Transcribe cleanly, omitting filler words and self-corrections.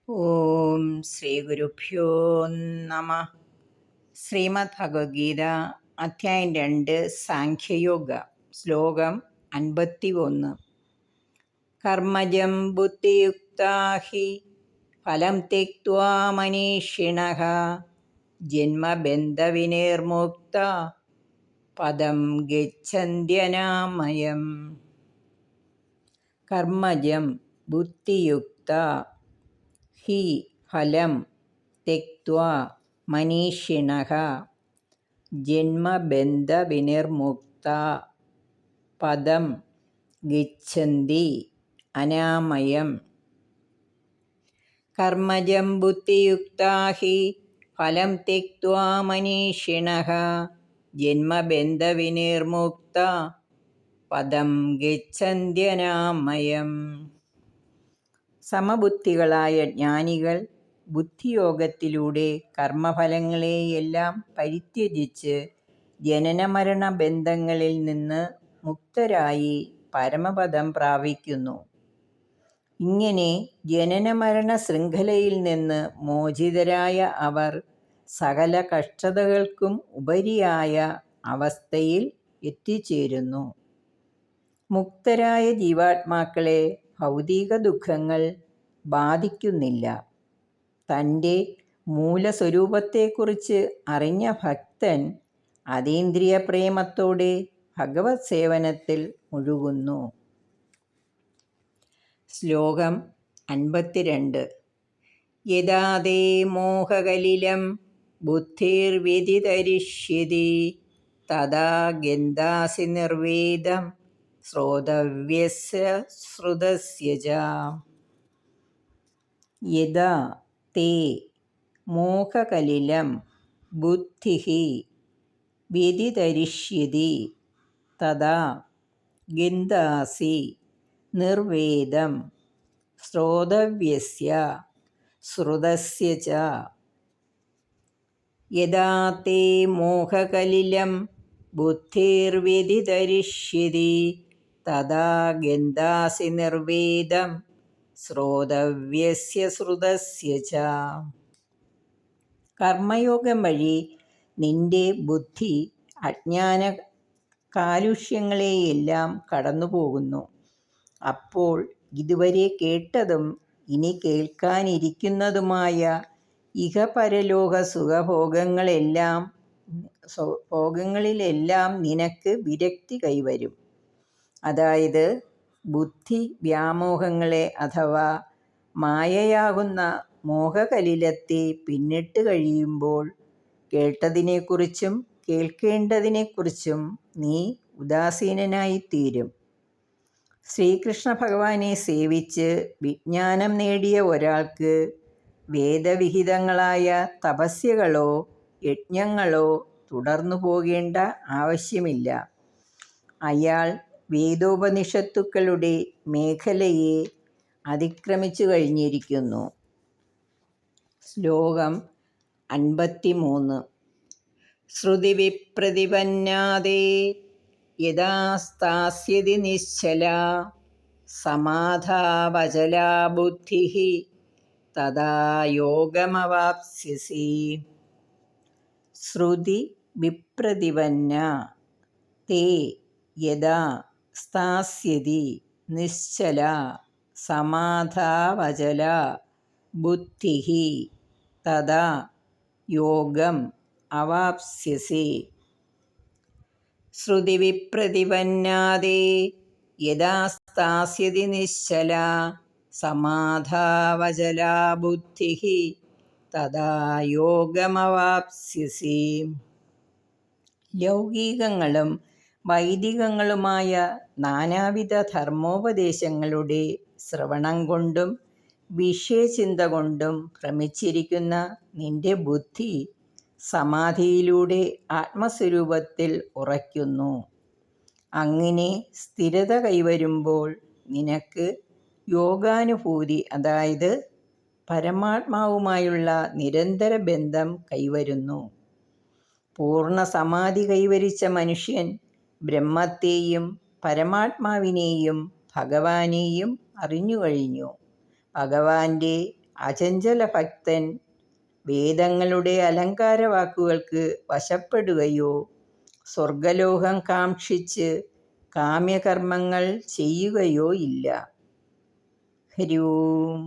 ഓം ശ്രീ ഗുരുഭ്യോ നമ. ശ്രീമദ് ഭഗവത്ഗീത അധ്യായം 2 സാഖ്യയോഗ ശ്ലോകം 51. കർമ്മജം ബുദ്ധിയുക്താ ഹി ഫലം ത്യക്ത്വാ മനീഷിണഃ ജന്മബന്ധവിനിർമുക്ത പദം ഗച്ഛന്ത്യനാമയം. കർമ്മജം ബുദ്ധിയുക്ത ഹി ഫലം ത്യക്ത്വാ മനീഷിണഃ ജന്മബന്ധവിനിർമുക്ത പദം ഗച്ഛന്തി അനാമയം. കർമ്മജം ബുദ്ധിയുക്താ ഹി ഫലം ത്യക്ത്വാ മനീഷിണഃ ജന്മബന്ധവിനിർമുക്ത പദം ഗച്ഛന്ത്യനാമയം. സമബുദ്ധികളായ ജ്ഞാനികൾ ബുദ്ധിയോഗത്തിലൂടെ കർമ്മഫലങ്ങളെയെല്ലാം പരിത്യജിച്ച് ജനനമരണ ബന്ധങ്ങളിൽ നിന്ന് മുക്തരായി പരമപദം പ്രാപിക്കുന്നു. ഇങ്ങനെ ജനനമരണ ശൃംഖലയിൽ നിന്ന് മോചിതരായ അവർ സകല കഷ്ടതകൾക്കും ഉപരിയായ അവസ്ഥയിൽ എത്തിച്ചേരുന്നു. മുക്തരായ ജീവാത്മാക്കളെ ഭൗതിക ദുഃഖങ്ങൾ ബാധിക്കുന്നില്ല. തൻ്റെ മൂലസ്വരൂപത്തെക്കുറിച്ച് അറിഞ്ഞ ഭക്തൻ അതീന്ദ്രിയ പ്രേമത്തോടെ ഭഗവത് സേവനത്തിൽ മുഴുകുന്നു. ശ്ലോകം 52. യദാ തേ മോഹകലിലം ബുദ്ധിർവ്യതിതരിഷ്യതി തദാ ഗന്ധാസി നിർവേദം ശ്രോതവ്യസ്യ ശ്രുതസ്യ ച. യദാ തേ മോഹകലിലം ബുദ്ധിഃ വ്യതിതരിഷ്യതി തദാ ഗന്ധാസി നിർവേദം ശ്രോതവ്യസ്യ ശ്രുതസ്യ ച. യദാ തേ മോഹകലിലം ബുദ്ധിർവ്യതിതരിഷ്യതി തദാ ഗന്ധാസി നിർവേദം ശ്രോതവ്യസ്യ ശ്രുതസ്യ ച. കർമ്മയോഗം വഴി നിന്റെ ബുദ്ധി അജ്ഞാന കാലുഷ്യങ്ങളെയെല്ലാം കടന്നുപോകുന്നു. അപ്പോൾ ഇതുവരെ കേട്ടതും ഇനി കേൾക്കാനിരിക്കുന്നതുമായ ഇഹപരലോക സുഖഭോഗങ്ങളിലെല്ലാം നിനക്ക് വിരക്തി കൈവരും. അതായത് ബുദ്ധി വ്യാമോഹങ്ങളെ അഥവാ മായയാകുന്ന മോഹകലിലത്തെ പിന്നിട്ട് കഴിയുമ്പോൾ കേട്ടതിനെക്കുറിച്ചും കേൾക്കേണ്ടതിനെക്കുറിച്ചും നീ ഉദാസീനനായിത്തീരും. ശ്രീകൃഷ്ണ ഭഗവാനെ സേവിച്ച് വിജ്ഞാനം നേടിയ ഒരാൾക്ക് വേദവിഹിതങ്ങളായ തപസ്യകളോ യജ്ഞങ്ങളോ തുടർന്നു പോകേണ്ട ആവശ്യമില്ല. അയാൾ വേദോപനിഷത്തുക്കളുടെ മേഖലയെ അതിക്രമിച്ചു കഴിഞ്ഞിരിക്കുന്നു. ശ്ലോകം 53. ശ്രുതിവിപ്രതിപന്നാദേ യദാ സ്ഥാസ്യതി നിശ്ചലാ സമാധാവചലാ ബുദ്ധിഃ തദാ യോഗമവാപ്സ്യസി. ശ്രുതി വിപ്രതിപന്ന തേ യദാ സ്ഥാസ്യതി നിശ്ചലാ സമാധാവചലാ ബുദ്ധിഃ തദാ യോഗം അവാപ്സ്യസി. ശ്രുതിവിപ്രതിപന്നാദേ യദാ സ്ഥാസ്യതി നിശ്ചലാ സമാധാവചലാ ബുദ്ധിഃ തദാ യോഗമവാപ്സ്യസി. ലൗകികങ്ങളും വൈദികങ്ങളുമായ നാനാവിധ ധർമ്മോപദേശങ്ങളുടെ ശ്രവണം കൊണ്ടും വിഷയചിന്ത കൊണ്ടും ഭ്രമിച്ചിരിക്കുന്ന നിന്റെ ബുദ്ധി സമാധിയിലൂടെ ആത്മസ്വരൂപത്തിൽ ഉറയ്ക്കുന്നു. അങ്ങനെ സ്ഥിരത കൈവരുമ്പോൾ നിനക്ക് യോഗാനുഭൂതി, അതായത് പരമാത്മാവുമായുള്ള നിരന്തര ബന്ധം കൈവരുന്നു. പൂർണ്ണ സമാധി കൈവരിച്ച മനുഷ്യൻ ബ്രഹ്മത്തെയും പരമാത്മാവിനെയും ഭഗവാനെയും അറിഞ്ഞു കഴിഞ്ഞു. ഭഗവാന്റെ അചഞ്ചല ഭക്തൻ വേദങ്ങളുടെ അലങ്കാര വാക്കുകൾക്ക് വശപ്പെടുകയോ സ്വർഗലോകം കാക്ഷിച്ച് കാമ്യകർമ്മങ്ങൾ ചെയ്യുകയോ ഇല്ല. ഹരി ഓം.